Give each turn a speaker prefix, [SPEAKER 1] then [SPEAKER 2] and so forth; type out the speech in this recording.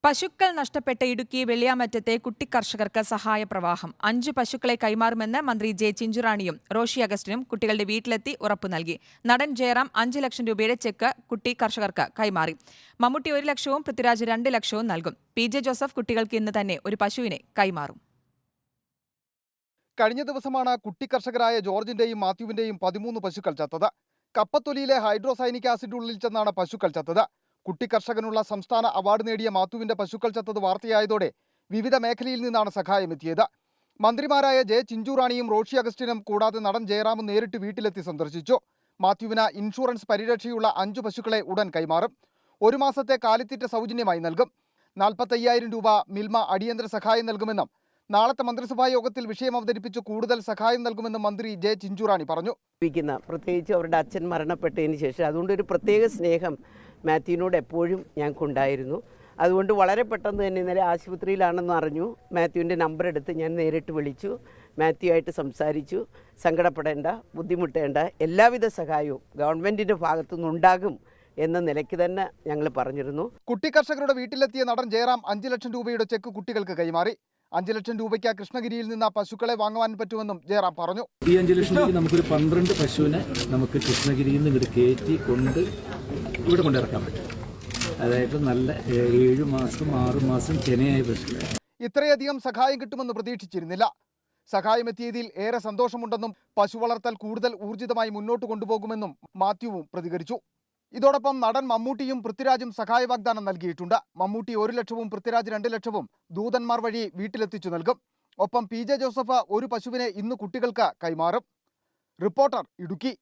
[SPEAKER 1] പശുക്കൾ നഷ്ടപ്പെട്ട ഇടുക്കി വെള്ളിയാമറ്റത്തെ കുട്ടിക്കർഷകർക്ക് സഹായപ്രവാഹം 5 പശുക്കളെ കൈമാറുമെന്ന് മന്ത്രി ജെ ചിഞ്ചുറാണിയും റോഷി അഗസ്റ്റിനും കുട്ടികളുടെ വീട്ടിലെത്തി ഉറപ്പു നൽകി. നടൻ ജയറാം 5 ലക്ഷം രൂപയുടെ ചെക്ക് കുട്ടി കർഷകർക്ക് കൈമാറി. മമ്മൂട്ടി 1 ലക്ഷവും പൃഥ്വിരാജ് 2 ലക്ഷവും നൽകും. PJ ജോസഫ് കുട്ടികൾക്ക് ഇന്ന് തന്നെ ഒരു പശുവിനെ കൈമാറും.
[SPEAKER 2] കഴിഞ്ഞ ദിവസമാണ് കുട്ടിക്കർഷകരായ ജോർജിന്റെയും മാത്യുവിന്റെയും 13 പശുക്കൾ ചത്തത്. കപ്പത്തൊലിയിലെ ഹൈഡ്രോസൈനിക് ആസിഡ് ഉള്ളിൽ ചെന്നാണ് പശുക്കൾ ചത്തത്. കുട്ടിക്കർഷകനുള്ള സംസ്ഥാന അവാർഡ് നേടിയ മാത്യുവിന്റെ പശുക്കൾ ചത്തത് വാർത്തയായതോടെ വിവിധ മേഖലയിൽ നിന്നാണ് സഹായമെത്തിയത്. മന്ത്രിമാരായ ജെ ചിഞ്ചുറാണിയും റോഷി അഗസ്റ്റിനും കൂടാതെ നടൻ ജയറാമും നേരിട്ട് വീട്ടിലെത്തി സന്ദർശിച്ചു. മാത്യുവിന് ഇൻഷുറൻസ് പരിരക്ഷയുള്ള 5 പശുക്കളെ ഉടൻ കൈമാറും. 1 മാസത്തെ കാലിത്തീറ്റ സൗജന്യമായി നൽകും. 45,000 രൂപ മിൽമ അടിയന്തര സഹായം നൽകുമെന്നും നാളത്തെ മന്ത്രിസഭാ യോഗത്തിൽ വിഷയം അവതരിപ്പിച്ച് കൂടുതൽ സഹായം നൽകുമെന്നും മന്ത്രി ജെ ചിഞ്ചുറാണി പറഞ്ഞു.
[SPEAKER 3] പ്രത്യേകിച്ച് അവരുടെ അച്ഛൻ മരണപ്പെട്ടതിന് ശേഷം അതുകൊണ്ട് ഒരു പ്രത്യേക സ്നേഹം മാത്യുവിനോട് എപ്പോഴും ഞങ്ങൾക്കുണ്ടായിരുന്നു. അതുകൊണ്ട് വളരെ പെട്ടെന്ന് തന്നെ ഇന്നലെ ആശുപത്രിയിലാണെന്ന് അറിഞ്ഞു. മാത്യുവിൻ്റെ നമ്പർ എടുത്ത് ഞാൻ നേരിട്ട് വിളിച്ചു. മാത്യു ആയിട്ട് സംസാരിച്ചു. സങ്കടപ്പെടേണ്ട, ബുദ്ധിമുട്ടേണ്ട, എല്ലാവിധ സഹായവും ഗവൺമെൻറ്റിൻ്റെ ഭാഗത്തുനിന്നുണ്ടാകും എന്ന നിലയ്ക്ക് തന്നെ ഞങ്ങൾ പറഞ്ഞിരുന്നു.
[SPEAKER 2] കുട്ടിക്കർഷകരുടെ വീട്ടിലെത്തിയ നടൻ ജയറാം 5 ലക്ഷം രൂപയുടെ ചെക്ക് കുട്ടികൾക്ക് കൈമാറി. 5 ലക്ഷം രൂപയ്ക്ക് കൃഷ്ണഗിരിയിൽ നിന്ന് പശുക്കളെ വാങ്ങുവാൻ പറ്റുമെന്നും ജയറാം പറഞ്ഞു.
[SPEAKER 4] ഈ 5 ലക്ഷം രൂപയ്ക്ക് നമുക്കൊരു 12 പശുവിനെ നമുക്ക് കൃഷ്ണഗിരിയിൽ നിന്ന് ഇവിടെ കയറ്റി ഇവിടെ കൊണ്ടിറക്കാൻ പറ്റും. അതായത് നല്ല 7 മാസം 6 മാസം ചെനയായ പശുക്കളെ.
[SPEAKER 2] ഇത്രയധികം സഹായം കിട്ടുമെന്ന് പ്രതീക്ഷിച്ചിരുന്നില്ല. സഹായമെത്തിയതിൽ ഏറെ സന്തോഷമുണ്ടെന്നും പശു വളർത്തൽ കൂടുതൽ ഊർജിതമായി മുന്നോട്ട് കൊണ്ടുപോകുമെന്നും മാത്യുവും പ്രതികരിച്ചു. ഇതോടൊപ്പം നടൻ മമ്മൂട്ടിയും പൃഥ്വിരാജും സഹായ വാഗ്ദാനം നൽകിയിട്ടുണ്ട്. മമ്മൂട്ടി 1 ലക്ഷവും പൃഥ്വിരാജ് 2 ലക്ഷവും ദൂതന്മാർ വഴി വീട്ടിലെത്തിച്ചു നൽകും. ഒപ്പം PJ ജോസഫ് ഒരു പശുവിനെ ഇന്ന് കുട്ടികൾക്ക് കൈമാറും. റിപ്പോർട്ടർ, ഇടുക്കി.